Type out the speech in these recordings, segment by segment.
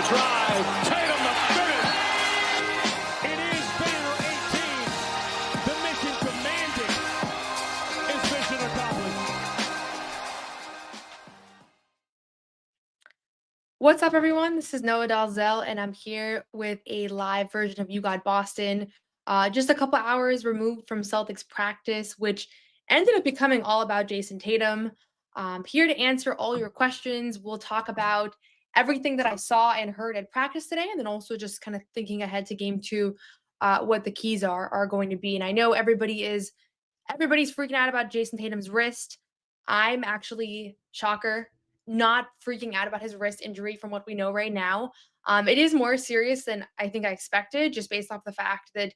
drive. Tatum the finish. It is banner 18. The mission demanding is mission accomplished. What's up, everyone? This is Noa Dalzell, and I'm here with a live version of You Got Boston. Just a couple hours removed from Celtics practice, which ended up becoming all about Jayson Tatum. Here to answer all your questions. We'll talk about everything that I saw and heard at practice today, and then also just kind of thinking ahead to game two, what the keys are going to be. And I know everybody's freaking out about Jayson Tatum's wrist. I'm actually, shocker, not freaking out about his wrist injury from what we know right now. It is more serious than I think I expected, just based off the fact that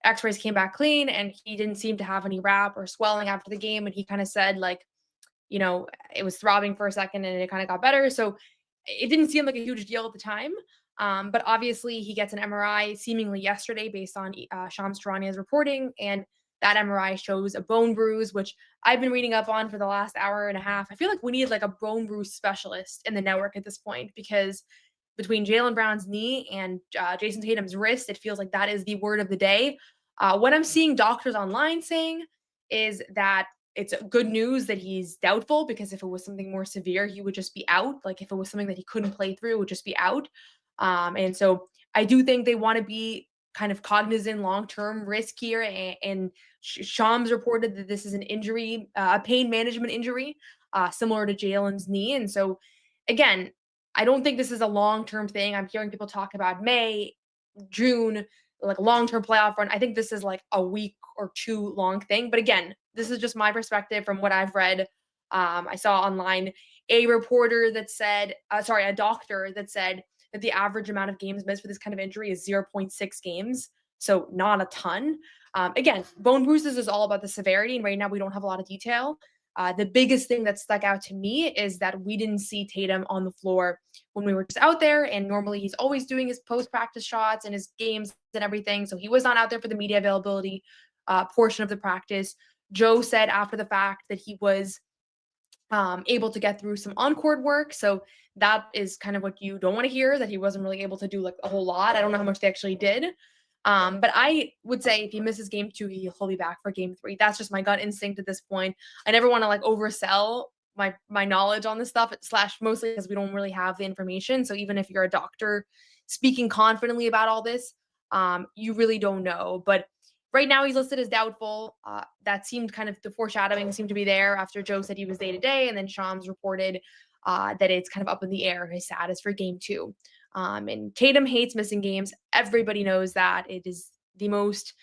x-rays came back clean and he didn't seem to have any wrap or swelling after the game. And he kind of said, like, it was throbbing for a second and it kind of got better. So it didn't seem like a huge deal at the time. But obviously he gets an MRI seemingly yesterday based on Shams Charania's reporting, and that MRI shows a bone bruise, which I've been reading up on for the last hour and a half. I feel like we need like a bone bruise specialist in the network at this point, because between Jaylen Brown's knee and Jayson Tatum's wrist, it feels like that is the word of the day. What I'm seeing doctors online saying is that it's good news that he's doubtful, because if it was something more severe, he would just be out. Like if it was something that he couldn't play through, it would just be out. And so I do think they want to be kind of cognizant long-term risk here. And Shams reported that this is an injury, a pain management injury, similar to Jaylen's knee. And so again, I don't think this is a long-term thing. I'm hearing people talk about May, June, like a long-term playoff run. I think this is like a week or two long thing. But again, this is just my perspective from what I've read. I saw online a doctor that said that the average amount of games missed for this kind of injury is 0.6 games. So not a ton. Again, bone bruises is all about the severity. And right now we don't have a lot of detail. The biggest thing that stuck out to me is that we didn't see Tatum on the floor when we were just out there. And normally he's always doing his post-practice shots and his games and everything. So he was not out there for the media availability portion of the practice. Joe said after the fact that he was able to get through some on-court work. So that is kind of what you don't want to hear, that he wasn't really able to do like a whole lot. I don't know how much they actually did. But I would say if he misses game two, he'll be back for game three. That's just my gut instinct at this point. I never want to like oversell my knowledge on this stuff, / mostly because we don't really have the information. So even if you're a doctor speaking confidently about all this, you really don't know. But right now he's listed as doubtful. That seemed kind of, the foreshadowing seemed to be there after Joe said he was day to day, and then Shams reported that it's kind of up in the air, his status for game two. And Tatum hates missing games. Everybody knows that. It is the most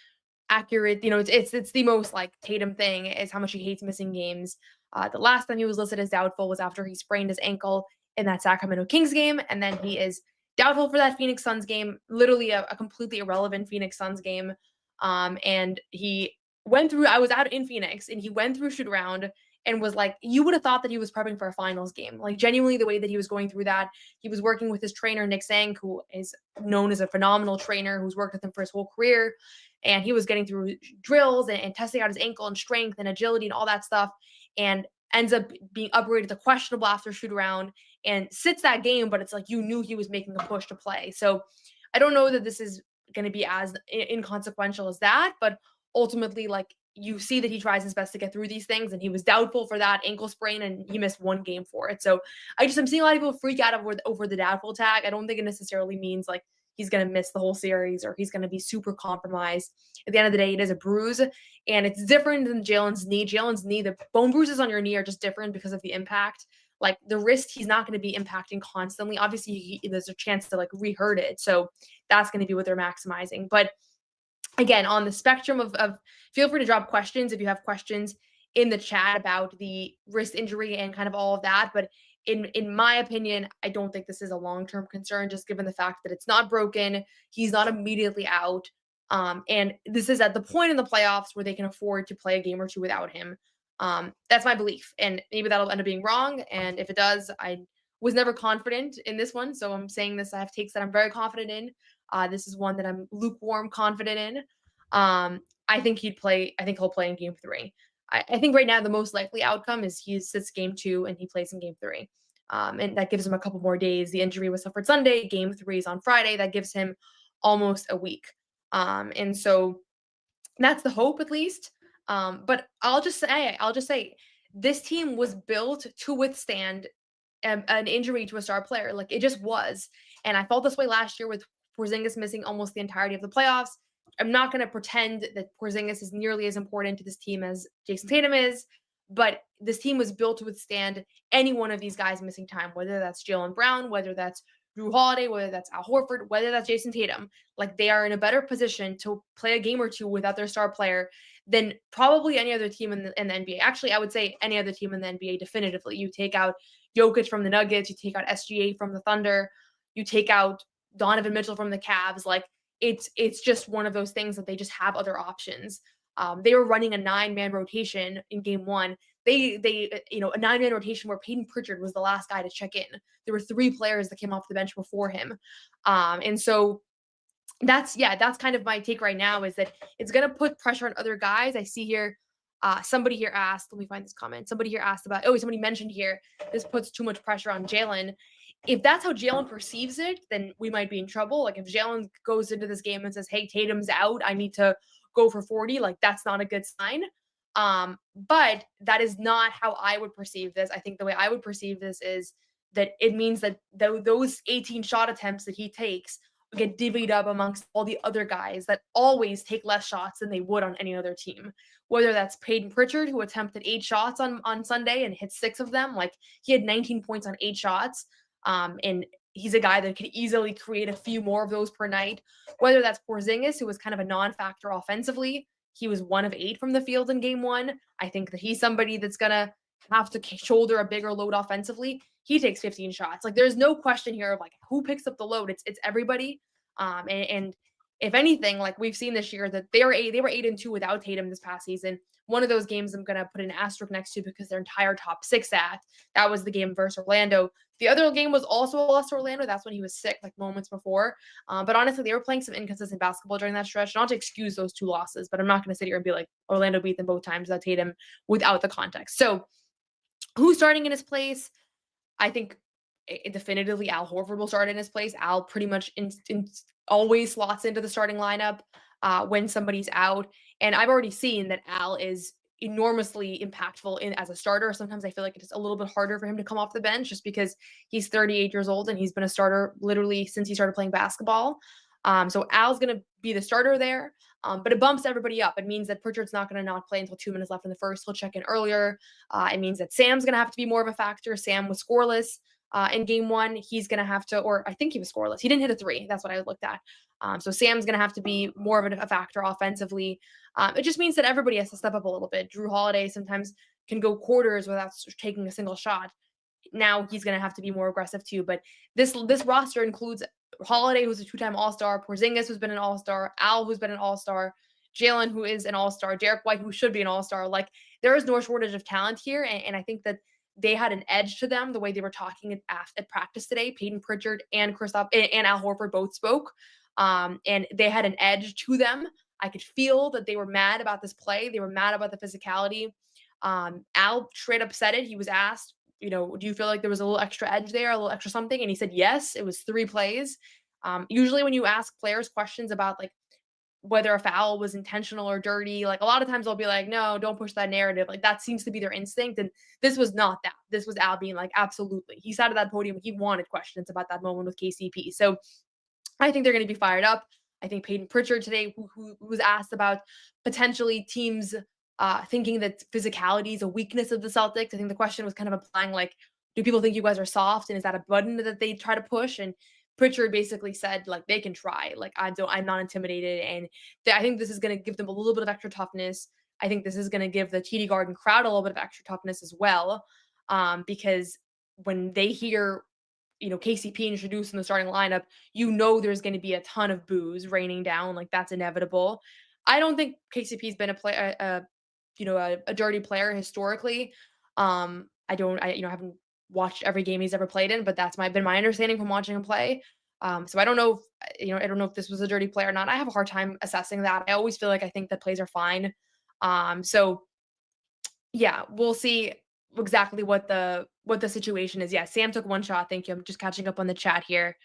accurate, it's the most like Tatum thing, is how much he hates missing games. The last time he was listed as doubtful was after he sprained his ankle in that Sacramento Kings game, and then he is doubtful for that Phoenix Suns game, literally a completely irrelevant Phoenix Suns game. And he went through, I was out in Phoenix, and he went through shoot around and was like, you would have thought that he was prepping for a finals game. Like genuinely the way that he was going through that, he was working with his trainer, Nick Sang, who is known as a phenomenal trainer who's worked with him for his whole career. And he was getting through drills and testing out his ankle and strength and agility and all that stuff, and ends up being upgraded to questionable after shoot around and sits that game. But it's like, you knew he was making a push to play. So I don't know that this is going to be as inconsequential as that, but ultimately, like, you see that he tries his best to get through these things, and he was doubtful for that ankle sprain and he missed one game for it. So I'm seeing a lot of people freak out over the doubtful tag. I don't think it necessarily means like he's going to miss the whole series or he's going to be super compromised. At the end of the day, it is a bruise, and it's different than Jaylen's knee. Jaylen's knee, the bone bruises on your knee are just different because of the impact. Like the wrist, he's not going to be impacting constantly. Obviously, there's a chance to like re-hurt it. So that's going to be what they're maximizing. But again, on the spectrum of feel free to drop questions if you have questions in the chat about the wrist injury and kind of all of that. But in my opinion, I don't think this is a long-term concern, just given the fact that it's not broken. He's not immediately out. And this is at the point in the playoffs where they can afford to play a game or two without him. That's my belief. And maybe that'll end up being wrong. And if it does, I was never confident in this one. So I'm saying this, I have takes that I'm very confident in. This is one that I'm lukewarm confident in. I think he'll play in game three. I think right now the most likely outcome is he sits game two and he plays in game three. And that gives him a couple more days. The injury was suffered Sunday. Game 3 is on Friday. That gives him almost a week. And so that's the hope, at least. But I'll just say, this team was built to withstand an injury to a star player. Like, it just was. And I felt this way last year with Porzingis missing almost the entirety of the playoffs. I'm not going to pretend that Porzingis is nearly as important to this team as Jayson Tatum is, but this team was built to withstand any one of these guys missing time, whether that's Jaylen Brown, whether that's Jrue Holiday, whether that's Al Horford, whether that's Jayson Tatum. Like, they are in a better position to play a game or two without their star player than probably any other team in the NBA. Actually, I would say any other team in the NBA definitively. You take out Jokic from the Nuggets, you take out SGA from the Thunder, you take out Donovan Mitchell from the Cavs. Like, it's just one of those things that they just have other options. They were running a 9-man rotation in game 1. They a 9-man rotation where Peyton Pritchard was the last guy to check in. There were 3 players that came off the bench before him. And so that's kind of my take right now, is that it's going to put pressure on other guys. I see here, somebody here asked, let me find this comment. Somebody here asked about, somebody mentioned here, this puts too much pressure on Jaylen. If that's how Jaylen perceives it, then we might be in trouble. Like, if Jaylen goes into this game and says, hey, Tatum's out, I need to go for 40, like, that's not a good sign. But that is not how I would perceive this. I think the way I would perceive this is that it means that those 18 shot attempts that he takes get divvied up amongst all the other guys that always take less shots than they would on any other team. Whether that's Peyton Pritchard, who attempted 8 shots on Sunday and hit 6 of them. Like, he had 19 points on 8 shots. And he's a guy that could easily create a few more of those per night. Whether that's Porzingis, who was kind of a non-factor offensively. He was 1 of 8 from the field in game 1. I think that he's somebody that's going to have to shoulder a bigger load offensively. He takes 15 shots. Like, there's no question here of, like, who picks up the load. It's everybody. And if anything, like we've seen this year, that they were 8-2 without Tatum this past season. One of those games I'm going to put an asterisk next to because their entire top 6 that was the game versus Orlando. The other game was also a loss to Orlando. That's when he was sick, like moments before. But honestly, they were playing some inconsistent basketball during that stretch. Not to excuse those 2 losses, but I'm not going to sit here and be like, Orlando beat them both times without Tatum, without the context. So who's starting in his place? I think definitively Al Horford will start in his place. Al pretty much always slots into the starting lineup when somebody's out. And I've already seen that Al is enormously impactful as a starter. Sometimes I feel like it's a little bit harder for him to come off the bench just because he's 38 years old and he's been a starter literally since he started playing basketball. So Al's going to be the starter there, but it bumps everybody up. It means that Pritchard's not going to not play until 2 minutes left in the first. He'll check in earlier. It means that Sam's going to have to be more of a factor. Sam was scoreless in game 1. He's going to have to, or I think he was scoreless. He didn't hit a 3. That's what I looked at. So Sam's going to have to be more of a factor offensively. It just means that everybody has to step up a little bit. Jrue Holiday sometimes can go quarters without taking a single shot. Now he's going to have to be more aggressive too. But this roster includes Holiday, who's a 2-time All-Star, Porzingis, who's been an All-Star, Al, who's been an All-Star, Jaylen, who is an All-Star, Derek White, who should be an All-Star. Like, there is no shortage of talent here. And I think that they had an edge to them the way they were talking at practice today. Peyton Pritchard and Al Horford both spoke. And they had an edge to them. I could feel that they were mad about this play. They were mad about the physicality. Al straight up said it. He was asked, do you feel like there was a little extra edge there, a little extra something? And he said, yes, it was 3 plays. Usually when you ask players questions about like whether a foul was intentional or dirty, like a lot of times they'll be like, no, don't push that narrative. Like that seems to be their instinct. And this was not that. This was Al being like, absolutely. He sat at that podium. He wanted questions about that moment with KCP. So I think they're going to be fired up. I think Peyton Pritchard today, who was asked about potentially teams thinking that physicality is a weakness of the Celtics. I think the question was kind of applying like, do people think you guys are soft? And is that a button that they try to push? And Pritchard basically said, like, they can try. Like, I'm not intimidated. And I think this is going to give them a little bit of extra toughness. I think this is going to give the TD Garden crowd a little bit of extra toughness as well. Because when they hear, KCP introduced in the starting lineup, there's going to be a ton of boos raining down. Like, that's inevitable. I don't think KCP's been a dirty player historically. I haven't watched every game he's ever played in, but that's been my understanding from watching him play. So I don't know if this was a dirty play or not. I have a hard time assessing that. I always feel like I think that plays are fine. So yeah, we'll see. exactly what the situation is. Yeah, Sam took one shot. Thank you. I'm just catching up on the chat here.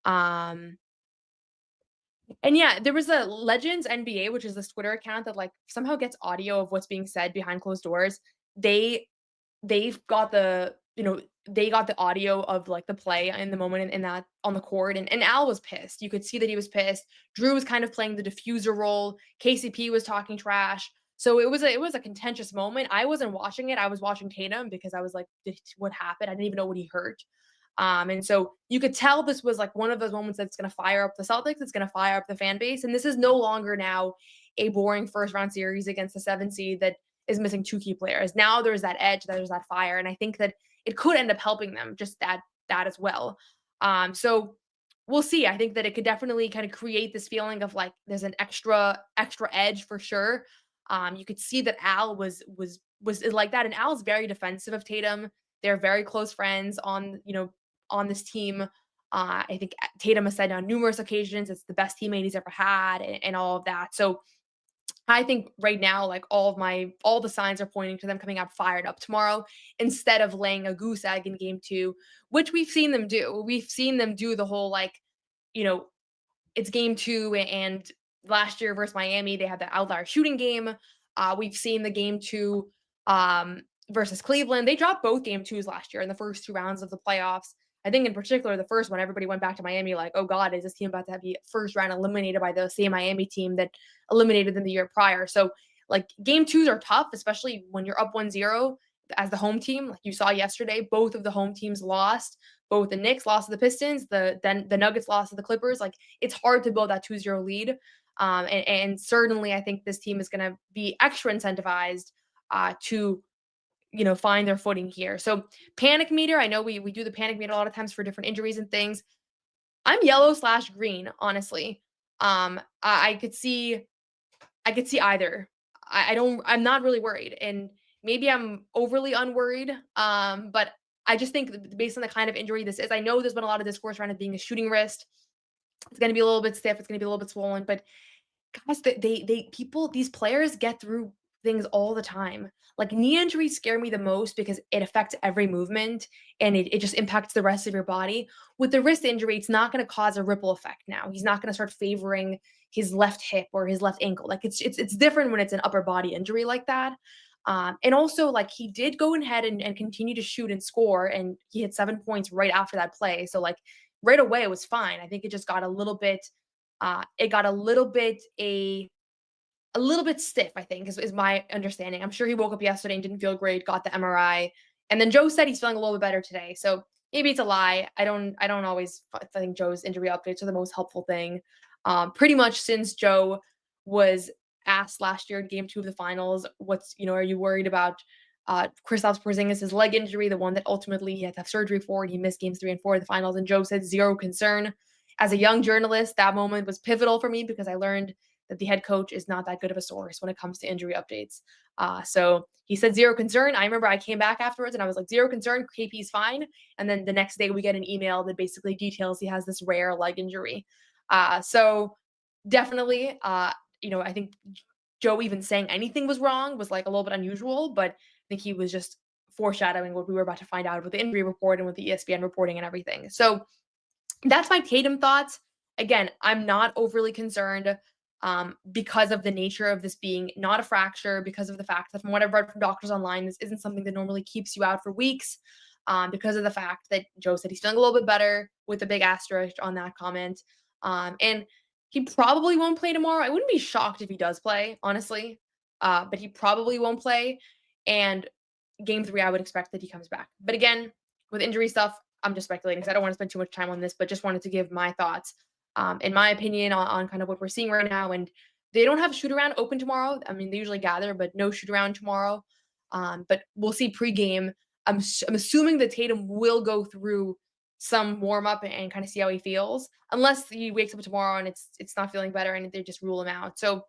Um, and yeah, there was a Legends NBA, which is this Twitter account that like somehow gets audio of what's being said behind closed doors. They they've got the they got the audio of like the play in the moment in that on the court, and Al was pissed. You could see that he was pissed. Drew was kind of playing the diffuser role. KCP was talking trash. So it was a contentious moment. I wasn't watching it. I was watching Tatum because I was like, what happened? I didn't even know what he hurt. And so you could tell this was like one of those moments that's going to fire up the Celtics. It's going to fire up the fan base. And this is no longer now a boring first round series against the 7 seed that is missing two key players. Now there's that edge, there's that fire. And I think that it could end up helping them just that as well. So we'll see. I think that it could definitely kind of create this feeling of like there's an extra edge for sure. You could see that Al was like that. And Al's very defensive of Tatum. They're very close friends on this team. I think Tatum has said on numerous occasions it's the best teammate he's ever had, and all of that. So I think right now, like all the signs are pointing to them coming out fired up tomorrow instead of laying a goose egg in game 2, which we've seen them do. We've seen them do the whole like, you know, it's game 2, and last year versus Miami, they had the outlier shooting game. We've seen the game 2 versus Cleveland. They dropped both game 2s last year in the first 2 rounds of the playoffs. I think in particular, the first one, everybody went back to Miami like, oh God, is this team about to be first round eliminated by the same Miami team that eliminated them the year prior? So like game 2s are tough, especially when you're up 1-0 as the home team. Like you saw yesterday, both of the home teams lost. Both the Knicks lost to the Pistons, then the Nuggets lost to the Clippers. Like it's hard to build that 2-0 lead. And certainly I think this team is going to be extra incentivized to find their footing here. So panic meter, I know we do the panic meter a lot of times for different injuries and things. I'm yellow/green, honestly. I could see either. I'm not really worried. And maybe I'm overly unworried. But I just think based on the kind of injury this is, I know there's been a lot of discourse around it being a shooting wrist. It's going to be a little bit stiff. It's going to be a little bit swollen, but guys, these players get through things all the time. Like knee injuries scare me the most because it affects every movement and it just impacts the rest of your body. With the wrist injury, it's not going to cause a ripple effect now. He's not going to start favoring his left hip or his left ankle. Like it's different when it's an upper body injury like that. And also like he did go ahead and continue to shoot and score, and he hit 7 points right after that play. So like right away it was fine. I think it just got a little bit a little bit stiff, I think, is my understanding. I'm sure he woke up yesterday and didn't feel great, got the MRI. And then Joe said he's feeling a little bit better today. So maybe it's a lie. I don't always think Joe's injury updates are the most helpful thing. Pretty much since Joe was asked last year in game 2 of the finals, are you worried about Kristaps Porzingis' leg injury, the one that ultimately he had to have surgery for, and he missed games 3 and 4 of the finals. And Joe said zero concern. As a young journalist, that moment was pivotal for me because I learned that the head coach is not that good of a source when it comes to injury updates. So he said zero concern. I remember I came back afterwards and I was like, zero concern, KP's fine. And then the next day we get an email that basically details he has this rare leg injury. So definitely, I think Joe even saying anything was wrong was like a little bit unusual, but I think he was just foreshadowing what we were about to find out with the injury report and with the ESPN reporting and everything. So that's my Tatum thoughts. Again, I'm not overly concerned because of the nature of this being not a fracture, because of the fact that from what I've read from doctors online, this isn't something that normally keeps you out for weeks, because of the fact that Joe said he's feeling a little bit better with a big asterisk on that comment. And he probably won't play tomorrow. I wouldn't be shocked if he does play, honestly, but he probably won't play. And game 3, I would expect that he comes back. But again, with injury stuff, I'm just speculating because I don't want to spend too much time on this, but just wanted to give my thoughts. In my opinion, on kind of what we're seeing right now. And they don't have shoot around open tomorrow. I mean, they usually gather, but no shoot around tomorrow. But we'll see pregame. I'm assuming that Tatum will go through some warm up and kind of see how he feels, unless he wakes up tomorrow and it's not feeling better and they just rule him out. So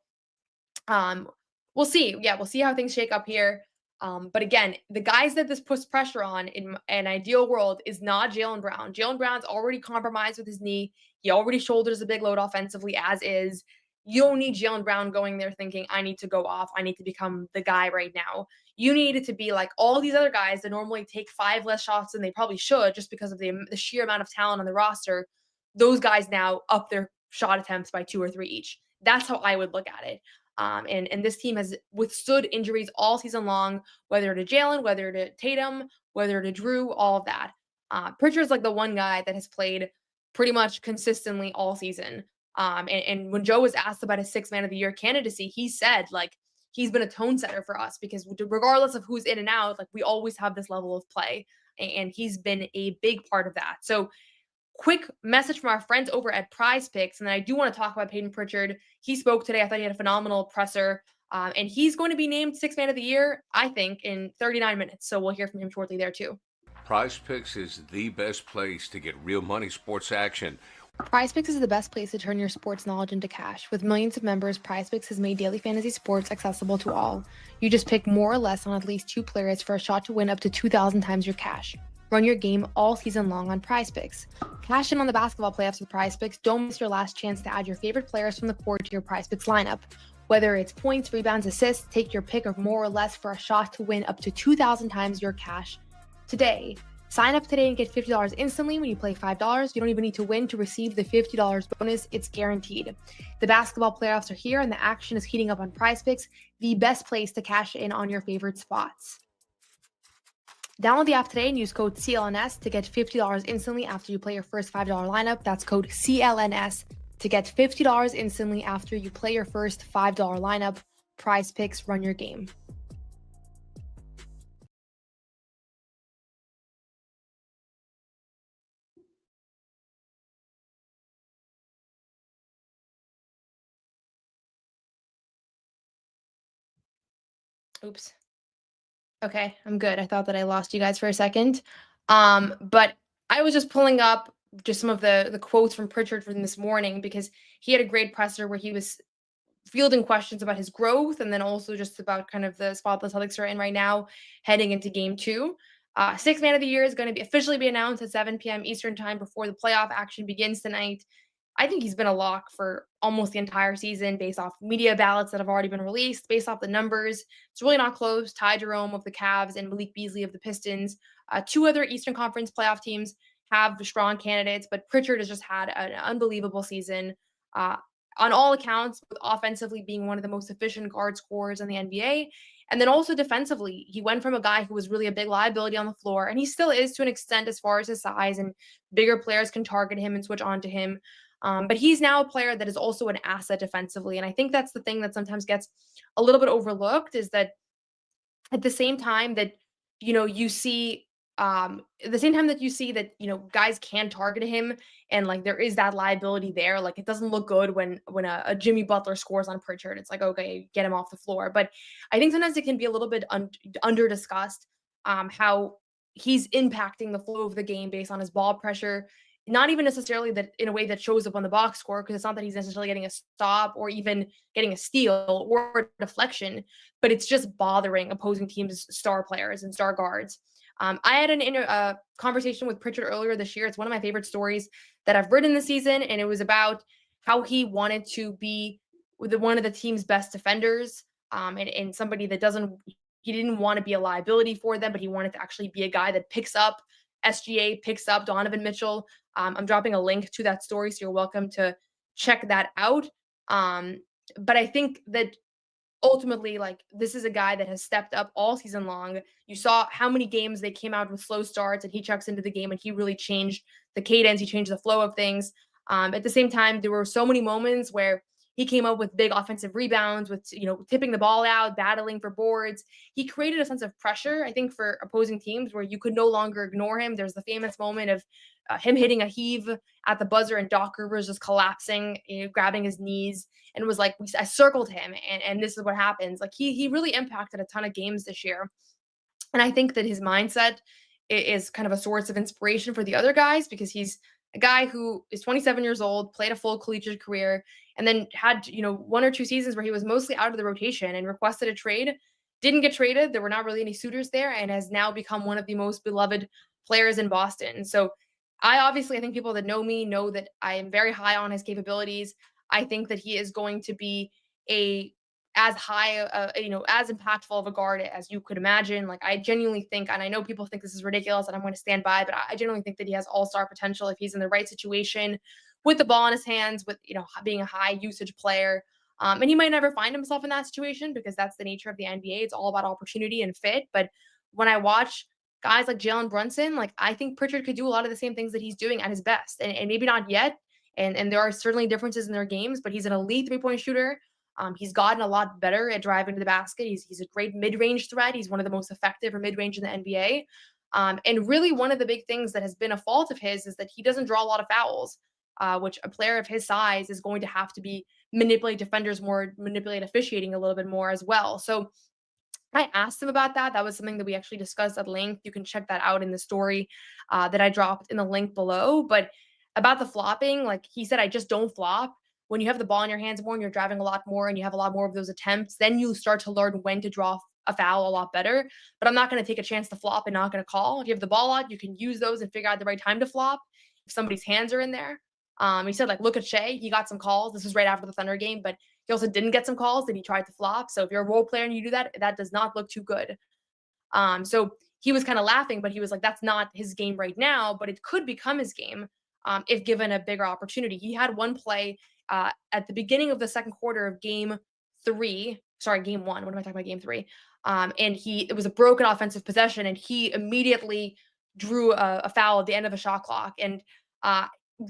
we'll see. Yeah, we'll see how things shake up here. But again, the guys that this puts pressure on in an ideal world is not Jaylen Brown. Jaylen Brown's already compromised with his knee. He already shoulders a big load offensively as is. You don't need Jaylen Brown going there thinking, I need to go off. I need to become the guy right now. You need it to be like all these other guys that normally take 5 less shots than they probably should just because of the sheer amount of talent on the roster. Those guys now up their shot attempts by 2 or 3 each. That's how I would look at it. And this team has withstood injuries all season long, whether to Jalen, whether to Tatum, whether to Drew, all of that. Pritchard's like the one guy that has played pretty much consistently all season. And when Joe was asked about his 6th man of the year candidacy, he said like he's been a tone setter for us because regardless of who's in and out, like we always have this level of play, and he's been a big part of that. So quick message from our friends over at Prize Picks, and then I do want to talk about Peyton Pritchard. He spoke today. I thought he had a phenomenal presser, and he's going to be named 6th man of the year, I think, in 39 minutes. So we'll hear from him shortly there too. Prize Picks is the best place to get real money sports action. PrizePicks is the best place to turn your sports knowledge into cash. With millions of members, PrizePicks has made daily fantasy sports accessible to all. You just pick more or less on at least 2 players for a shot to win up to 2,000 times your cash. Run your game all season long on PrizePicks. Cash in on the basketball playoffs with PrizePicks. Don't miss your last chance to add your favorite players from the court to your PrizePicks lineup. Whether it's points, rebounds, assists, take your pick of more or less for a shot to win up to 2,000 times your cash today. Sign up today and get $50 instantly when you play $5. You don't even need to win to receive the $50 bonus. It's guaranteed. The basketball playoffs are here and the action is heating up on PrizePicks, the best place to cash in on your favorite spots. Download the app today and use code CLNS to get $50 instantly after you play your first $5 lineup. That's code CLNS to get $50 instantly after you play your first $5 lineup. PrizePicks, run your game. Oops. Okay, I'm good. I thought that I lost you guys for a second. But I was just pulling up just some of the quotes from Pritchard from this morning because he had a great presser where he was fielding questions about his growth and then also just about kind of the spot the Celtics are in right now heading into game 2. 6th man of the year is going to be officially be announced at 7 p.m. Eastern time before the playoff action begins tonight. I think he's been a lock for almost the entire season based off media ballots that have already been released, based off the numbers. It's really not close. Ty Jerome of the Cavs and Malik Beasley of the Pistons. 2 other Eastern Conference playoff teams have strong candidates, but Pritchard has just had an unbelievable season. On all accounts, with offensively being one of the most efficient guard scorers in the NBA. And then also defensively, he went from a guy who was really a big liability on the floor, and he still is to an extent as far as his size, and bigger players can target him and switch on to him. But he's now a player that is also an asset defensively. And I think that's the thing that sometimes gets a little bit overlooked is that at the same time that, you see at the same time that you see that, guys can target him and like there is that liability there, like it doesn't look good when a Jimmy Butler scores on Pritchard. It's like, okay, get him off the floor. But I think sometimes it can be a little bit under discussed how he's impacting the flow of the game based on his ball pressure. Not even necessarily that in a way that shows up on the box score, because it's not that he's necessarily getting a stop or even getting a steal or a deflection, but it's just bothering opposing teams' star players and star guards. I had a conversation with Pritchard earlier this year. It's one of my favorite stories that I've written this season, and it was about how he wanted to be one of the team's best defenders, and somebody that he didn't want to be a liability for them, but he wanted to actually be a guy that picks up SGA, picks up Donovan Mitchell. I'm dropping a link to that story, so you're welcome to check that out. But I think that ultimately, like, this is a guy that has stepped up all season long. You saw how many games they came out with slow starts and he checks into the game and he really changed the cadence. He changed the flow of things. At the same time, there were so many moments where he came up with big offensive rebounds, with, tipping the ball out, battling for boards. He created a sense of pressure, I think, for opposing teams where you could no longer ignore him. There's the famous moment of him hitting a heave at the buzzer and Doc Rivers just collapsing, grabbing his knees, and was like, I circled him, and this is what happens. Like he really impacted a ton of games this year. And I think that his mindset is kind of a source of inspiration for the other guys, because he's a guy who is 27 years old, played a full collegiate career, and then had, 1 or 2 seasons where he was mostly out of the rotation and requested a trade, didn't get traded. There were not really any suitors there, and has now become one of the most beloved players in Boston. So I think people that know me know that I am very high on his capabilities. I think that he is going to be a as high, as impactful of a guard as you could imagine. Like, I genuinely think, and I know people think this is ridiculous and I'm going to stand by, but I genuinely think that he has all-star potential if he's in the right situation with the ball in his hands, with, being a high usage player. And he might never find himself in that situation because that's the nature of the NBA. It's all about opportunity and fit. But when I watch guys like Jalen Brunson, like, I think Pritchard could do a lot of the same things that he's doing at his best, and maybe not yet. And there are certainly differences in their games, but he's an elite three-point shooter. He's gotten a lot better at driving to the basket. He's a great mid-range threat. He's one of the most effective for mid-range in the NBA. And really, one of the big things that has been a fault of his is that he doesn't draw a lot of fouls, which a player of his size is going to have to be manipulate defenders more, manipulate officiating a little bit more as well. So I asked him about that. That was something that we actually discussed at length. You can check that out in the story that I dropped in the link below. But about the flopping, like he said, I just don't flop. When you have the ball in your hands more and you're driving a lot more and you have a lot more of those attempts, then you start to learn when to draw a foul a lot better. But I'm not going to take a chance to flop and not going to call. If you have the ball out, you can use those and figure out the right time to flop if somebody's hands are in there. He said, like, look at Shea. He got some calls. This was right after the Thunder game, but he also didn't get some calls that he tried to flop. So if you're a role player and you do that, that does not look too good. So he was kind of laughing, but he was like, that's not his game right now, but it could become his game if given a bigger opportunity. He had one play at the beginning of the second quarter of game one. What am I talking about? Game three. And it was a broken offensive possession, and he immediately drew a foul at the end of a shot clock and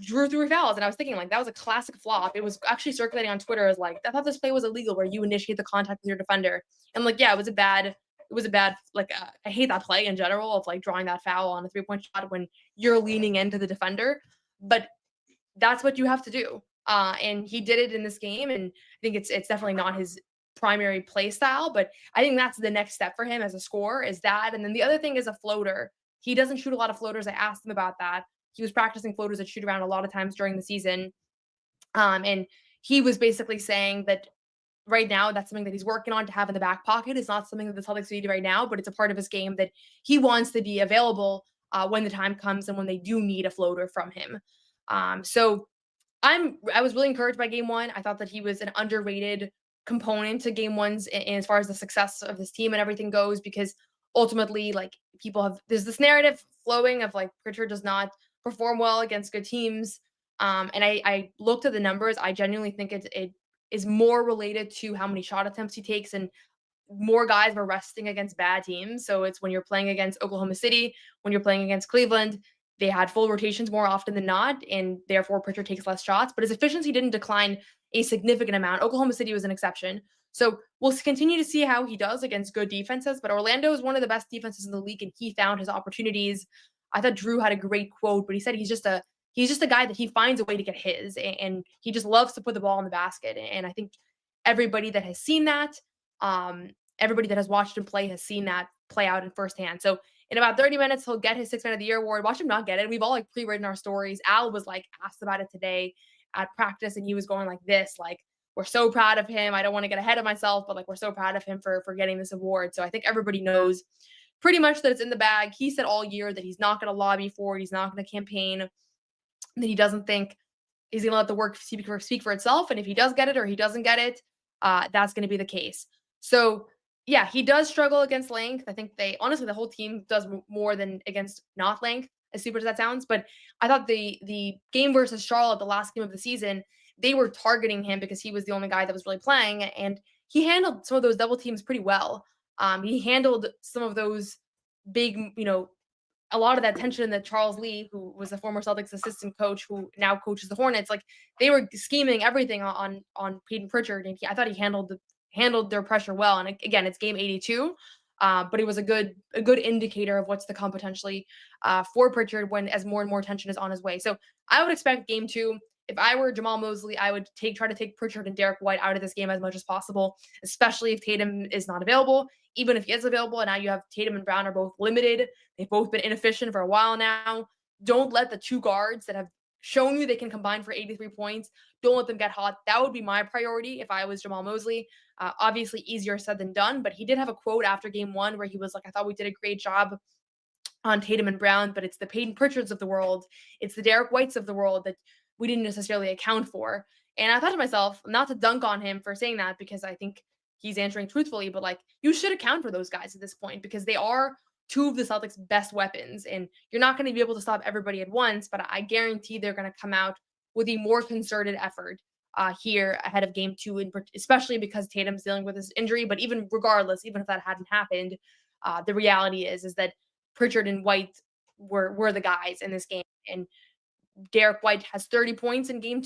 drew 3 fouls. And I was thinking, like, that was a classic flop. It was actually circulating on Twitter as like, I thought this play was illegal where you initiate the contact with your defender. And like, yeah, it was a bad, like, I hate that play in general of like drawing that foul on a 3-point shot when you're leaning into the defender, but that's what you have to do. And he did it in this game. And I think it's definitely not his primary play style, but I think that's the next step for him as a scorer is that. And then the other thing is a floater. He doesn't shoot a lot of floaters. I asked him about that. He was practicing floaters at shoot around a lot of times during the season. And he was basically saying that right now, that's something that he's working on to have in the back pocket. It's not something that the Celtics need right now, but it's a part of his game that he wants to be available when the time comes and when they do need a floater from him. So I was really encouraged by game one. I thought that he was an underrated component to game ones as far as the success of this team and everything goes, because ultimately, like, there's this narrative flowing of like Pritchard does not perform well against good teams. And I looked at the numbers. I genuinely think it is more related to how many shot attempts he takes, and more guys were resting against bad teams. So it's when you're playing against Oklahoma City, when you're playing against Cleveland, they had full rotations more often than not, and therefore Pritchard takes less shots. But his efficiency didn't decline a significant amount. Oklahoma City was an exception. So we'll continue to see how he does against good defenses. But Orlando is one of the best defenses in the league, and he found his opportunities. I thought Drew had a great quote, but he said he's just a guy that he finds a way to get his, and he just loves to put the ball in the basket. And I think everybody that has seen that, everybody that has watched him play has seen that play out in firsthand. So in about 30 minutes, he'll get his 6th Man of the Year award. Watch him not get it. We've all like pre-written our stories. Al was like asked about it today at practice, and he was going like this, like, we're so proud of him. I don't want to get ahead of myself, but like, we're so proud of him for getting this award. So I think everybody knows pretty much that it's in the bag. He said all year that he's not going to lobby for it. He's not going to campaign, that he doesn't think he's going to let the work speak for itself. And if he does get it or he doesn't get it, that's going to be the case. So yeah, he does struggle against length. I think the whole team does more than against not length, as stupid as that sounds. But I thought the game versus Charlotte, the last game of the season, they were targeting him because he was the only guy that was really playing, and he handled some of those double teams pretty well. He handled some of those big, a lot of that tension that Charles Lee, who was the former Celtics assistant coach, who now coaches the Hornets, like, they were scheming everything on Peyton Pritchard, and I thought he handled their pressure well. And again, it's game 82, but it was a good indicator of what's to come potentially for Pritchard as more and more tension is on his way. So I would expect game 2. If I were Jamal Mosley, I would try to take Pritchard and Derek White out of this game as much as possible, especially if Tatum is not available. Even if he is available, and now you have Tatum and Brown are both limited. They've both been inefficient for a while now. Don't let the 2 guards that have shown you they can combine for 83 points, don't let them get hot. That would be my priority if I was Jamal Mosley. Obviously easier said than done, but he did have a quote after game 1 where he was like, I thought we did a great job on Tatum and Brown, but it's the Peyton Pritchards of the world. It's the Derek Whites of the world that we didn't necessarily account for. And I thought to myself, not to dunk on him for saying that, because I think he's answering truthfully, but like you should account for those guys at this point because they are two of the Celtics' best weapons. And you're not going to be able to stop everybody at once, but I guarantee they're going to come out with a more concerted effort here ahead of game 2, especially because Tatum's dealing with his injury. But even regardless, even if that hadn't happened, the reality is that Pritchard and White were the guys in this game. And Derek White has 30 points in game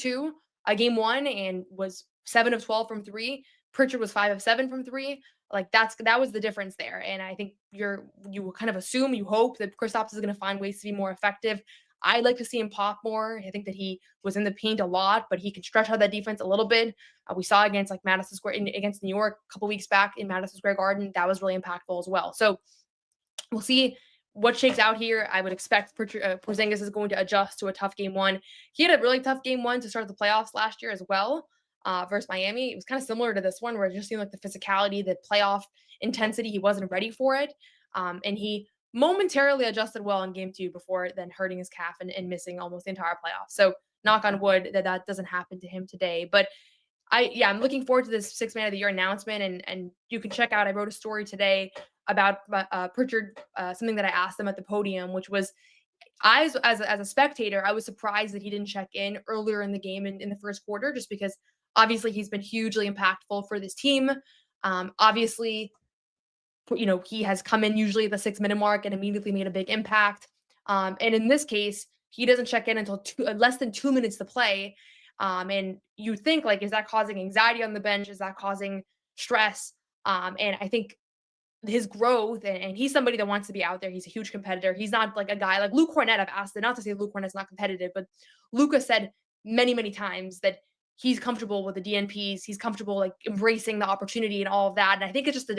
1, and was 7 of 12 from 3. Pritchard was 5 of 7 from 3. Like that was the difference there. And I think you will kind of assume, you hope that Kristaps is going to find ways to be more effective. I'd like to see him pop more. I think that he was in the paint a lot, but he can stretch out that defense a little bit. We saw against like Madison Square against New York a couple weeks back in Madison Square Garden. That was really impactful as well. So we'll see what shakes out here. I would expect Porzingis is going to adjust to a tough game 1. He had a really tough game 1 to start the playoffs last year as well versus Miami. It was kind of similar to this one where it just seemed like the physicality, the playoff intensity, he wasn't ready for it. And he momentarily adjusted well in game 2 before then hurting his calf and missing almost the entire playoffs. So knock on wood that doesn't happen to him today. But I'm looking forward to this 6th Man of the Year announcement, and you can check out, I wrote a story today about Pritchard, something that I asked him at the podium, which was, as a spectator, I was surprised that he didn't check in earlier in the game in the first quarter, just because obviously he's been hugely impactful for this team. Obviously, he has come in usually at the 6-minute mark and immediately made a big impact. And in this case, he doesn't check in until less than 2 minutes to play. And you think, like, is that causing anxiety on the bench? Is that causing stress? And I think his growth, and he's somebody that wants to be out there. He's a huge competitor. He's not like a guy like Luke Cornett. I've asked it, not to say Luke Cornett's not competitive, but Luka said many, many times that he's comfortable with the DNPs. He's comfortable like embracing the opportunity and all of that. And I think it's just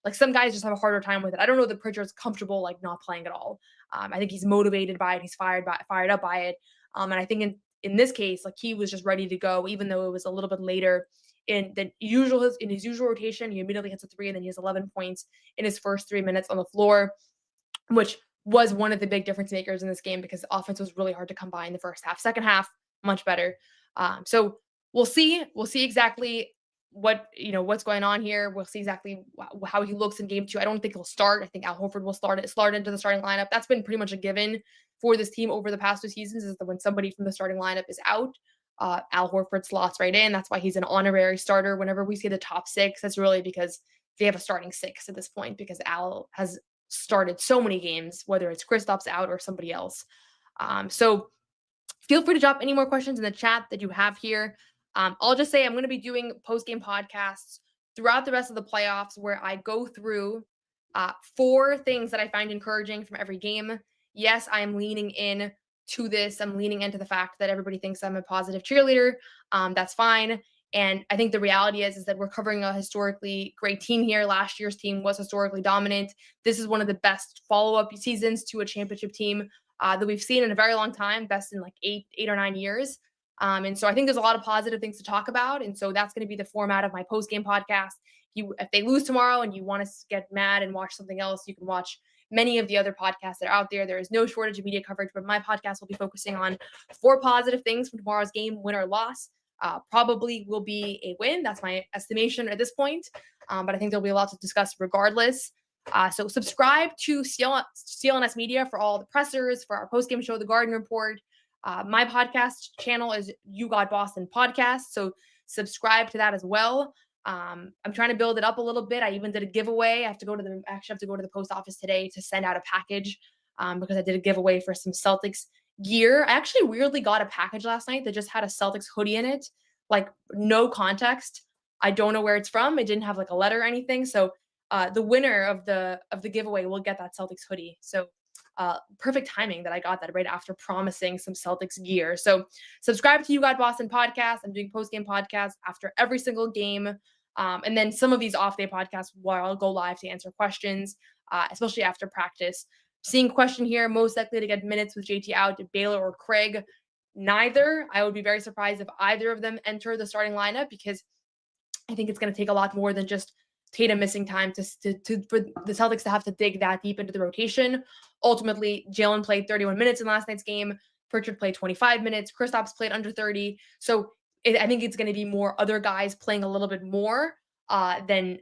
like some guys just have a harder time with it. I don't know that Pritchard's comfortable like not playing at all. I think he's motivated by it. He's fired up by it. And I think in this case, like he was just ready to go, even though it was a little bit later in his usual rotation. He immediately hits a 3, and then he has 11 points in his first 3 minutes on the floor, which was one of the big difference makers in this game because the offense was really hard to come by in the first half. Second half, much better. So we'll see exactly what's going on here. We'll see exactly how he looks in game 2. I don't think he'll start. I think Al Horford will start into the starting lineup. That's been pretty much a given for this team over the past 2 seasons, is that when somebody from the starting lineup is out, Al Horford slots right in. That's why he's an honorary starter. Whenever we see the top 6, that's really because they have a starting 6 at this point, because Al has started so many games, whether it's Kristaps out or somebody else. So feel free to drop any more questions in the chat that you have here. I'll just say I'm going to be doing post-game podcasts throughout the rest of the playoffs where I go through 4 things that I find encouraging from every game. Yes, I am leaning in to this. I'm leaning into the fact that everybody thinks I'm a positive cheerleader. That's fine. And I think the reality is that we're covering a historically great team here. Last year's team was historically dominant. This is one of the best follow-up seasons to a championship team that we've seen in a very long time, best in like 8 or 9 years. And so I think there's a lot of positive things to talk about. And so that's going to be the format of my post-game podcast. If they lose tomorrow and you want to get mad and watch something else, you can watch many of the other podcasts that are out there. There is no shortage of media coverage, but my podcast will be focusing on 4 positive things from tomorrow's game, win or loss. Probably will be a win. That's my estimation at this point. But I think there'll be a lot to discuss regardless. So subscribe to CLNS Media for all the pressers, for our post-game show, The Garden Report. My podcast channel is You Got Boston Podcast. So subscribe to that as well. I'm trying to build it up a little bit. I even did a giveaway. I have to go to the post office today to send out a package because I did a giveaway for some Celtics gear. I actually weirdly got a package last night that just had a Celtics hoodie in it, like no context. I don't know where it's from. It didn't have like a letter or anything. So the winner of the giveaway will get that Celtics hoodie. So perfect timing that I got that right after promising some Celtics gear. So subscribe to You Got Boston Podcast. I'm doing post-game podcasts after every single game. And then some of these off-day podcasts where I'll go live to answer questions, especially after practice. Seeing question here, most likely to get minutes with JT out, Baylor or Craig. Neither. I would be very surprised if either of them enter the starting lineup, because I think it's going to take a lot more than just Tatum missing time for the Celtics to have to dig that deep into the rotation. Ultimately, Jalen played 31 minutes in last night's game. Pritchard played 25 minutes. Kristaps played under 30. So I think it's going to be more other guys playing a little bit more than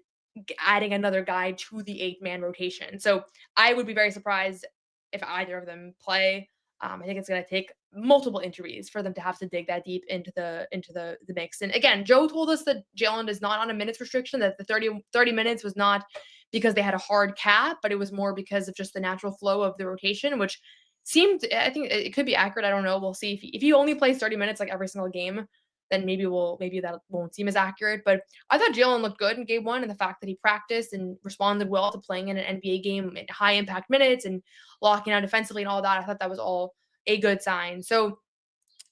adding another guy to the 8-man rotation. So I would be very surprised if either of them play. I think it's going to take multiple injuries for them to have to dig that deep into the mix. And again, Joe told us that Jaylen is not on a minutes restriction, that the 30 minutes was not because they had a hard cap, but it was more because of just the natural flow of the rotation, which seemed, I think it could be accurate. I don't know. We'll see. If he only plays 30 minutes like every single game, then maybe that won't seem as accurate. But I thought Jaylen looked good in game one, and the fact that he practiced and responded well to playing in an NBA game in high impact minutes and locking out defensively and all that, I thought that was all a good sign. So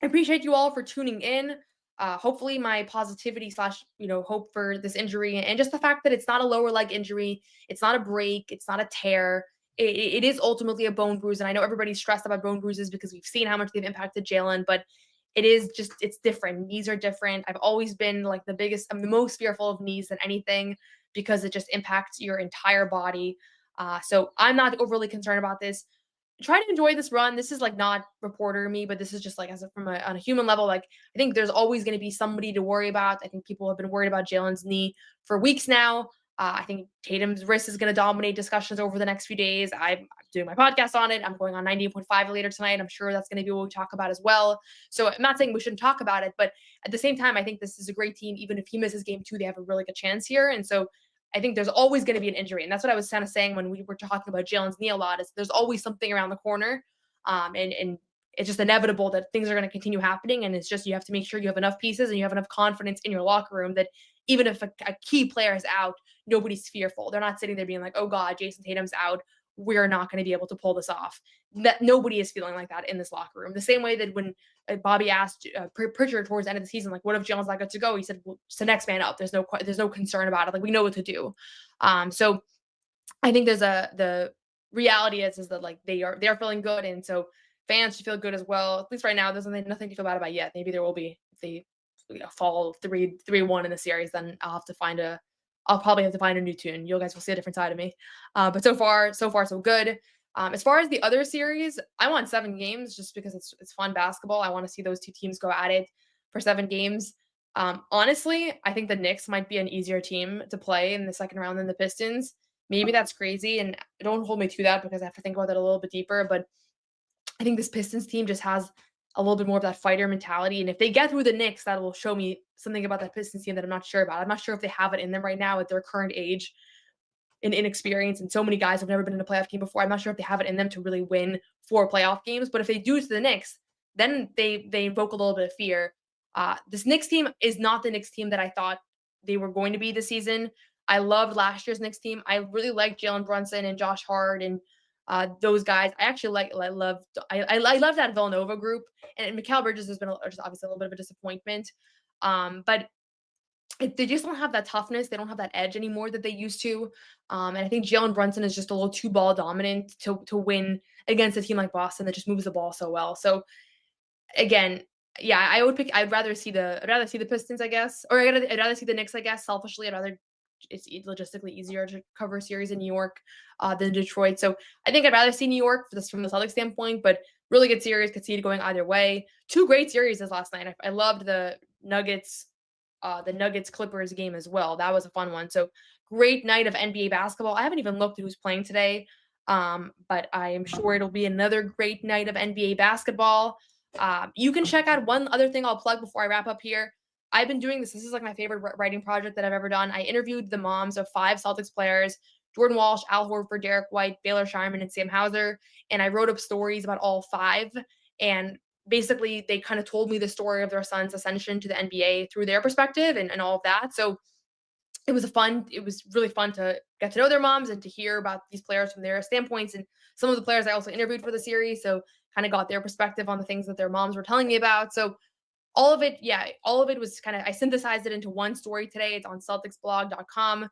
I appreciate you all for tuning in. Hopefully my positivity / hope for this injury and just the fact that it's not a lower leg injury, it's not a break, it's not a tear. It is ultimately a bone bruise. And I know everybody's stressed about bone bruises because we've seen how much they've impacted Jaylen, but it's different. Knees are different. I've always been I'm the most fearful of knees than anything because it just impacts your entire body. So I'm not overly concerned about this. Try to enjoy this run. This is not reporter me, but this is just on a human level. I think there's always going to be somebody to worry about. I think people have been worried about Jaylen's knee for weeks now. I think Tatum's wrist is going to dominate discussions over the next few days. I'm doing my podcast on it. I'm going on 98.5 later tonight. I'm sure that's going to be what we talk about as well. So I'm not saying we shouldn't talk about it, but at the same time, I think this is a great team. Even if he misses game 2, they have a really good chance here. And so I think there's always going to be an injury. And that's what I was kind of saying when we were talking about Jaylen's knee a lot, is there's always something around the corner. And it's just inevitable that things are going to continue happening. And it's just, you have to make sure you have enough pieces and you have enough confidence in your locker room that even if a key player is out, nobody's fearful. They're not sitting there being like, oh God, Jayson Tatum's out, we're not going to be able to pull this off. That nobody is feeling like that in this locker room. The same way that when Bobby asked Pritchard towards the end of the season, what if Jaylen's not good to go? He said, well, it's the next man up. There's no concern about it. We know what to do. So I think the reality is that they're feeling good. And so fans should feel good as well. At least right now, there's nothing to feel bad about yet. Maybe there will be if they fall 3-1 in the series, then I'll probably have to find a new tune. You guys will see a different side of me. But so far, so good. As far as the other series, I want 7 games just because it's fun basketball. I want to see those two teams go at it for 7 games. Honestly, I think the Knicks might be an easier team to play in the second round than the Pistons. Maybe that's crazy, and don't hold me to that because I have to think about that a little bit deeper. But I think this Pistons team just has a little bit more of that fighter mentality. And if they get through the Knicks, that will show me something about that Pistons team that I'm not sure about. I'm not sure if they have it in them right now at their current age and inexperience. And so many guys have never been in a playoff game before. I'm not sure if they have it in them to really win 4 playoff games. But if they do to the Knicks, then they invoke a little bit of fear. This Knicks team is not the Knicks team that I thought they were going to be this season. I loved last year's Knicks team. I really liked Jalen Brunson and Josh Hart and those guys. I actually love that Villanova group, and Mikal Bridges has been just obviously a little bit of a disappointment. But they just don't have that toughness. They don't have that edge anymore that they used to. And I think Jalen Brunson is just a little too ball dominant to win against a team like Boston that just moves the ball so well. So again, yeah, I'd rather see the Pistons, I guess, or I'd rather see the Knicks, I guess. Selfishly, it's logistically easier to cover a series in New York than Detroit. So I think I'd rather see New York from the Celtics standpoint, but really good series. Could see it going either way. 2 great series this last night. I loved the Nuggets Clippers game as well. That was a fun one. So great night of NBA basketball. I haven't even looked at who's playing today, but I am sure it'll be another great night of NBA basketball. You can check out one other thing I'll plug before I wrap up here. I've been doing this. This is my favorite writing project that I've ever done. I interviewed the moms of 5 Celtics players: Jordan Walsh, Al Horford, Derek White, Baylor Shyman, and Sam Hauser. And I wrote up stories about all 5. And basically, they kind of told me the story of their son's ascension to the NBA through their perspective and all of that. So it was really fun to get to know their moms and to hear about these players from their standpoints. And some of the players I also interviewed for the series, so kind of got their perspective on the things that their moms were telling me about. So all of it was I synthesized it into one story today. It's on Celticsblog.com.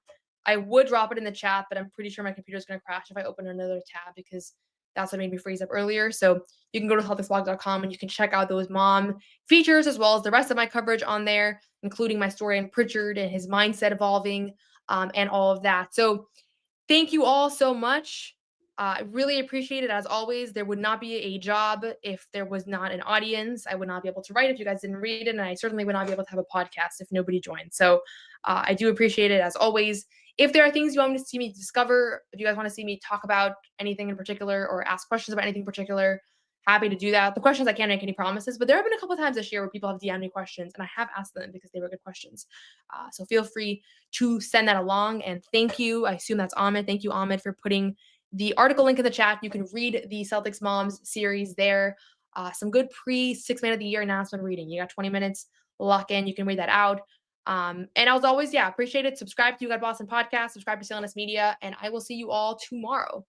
I would drop it in the chat, but I'm pretty sure my computer's going to crash if I open another tab because that's what made me freeze up earlier. So you can go to Celticsblog.com and you can check out those mom features as well as the rest of my coverage on there, including my story on Pritchard and his mindset evolving and all of that. So thank you all so much. I really appreciate it. As always, there would not be a job if there was not an audience. I would not be able to write if you guys didn't read it, and I certainly would not be able to have a podcast if nobody joined. So I do appreciate it, as always. If there are things you want me to see me discover, if you guys want to see me talk about anything in particular or ask questions about anything in particular, happy to do that. The questions, I can't make any promises, but there have been a couple of times this year where people have DM'd me questions, and I have asked them because they were good questions. So feel free to send that along, and thank you. I assume that's Ahmed. Thank you, Ahmed, for putting the article link in the chat. You can read the Celtics Moms series there. Some good pre-6 Man of the Year announcement reading. You got 20 minutes, lock in. You can read that out. And as always, appreciate it. Subscribe to You Got Boston Podcast. Subscribe to CLNS Media, and I will see you all tomorrow.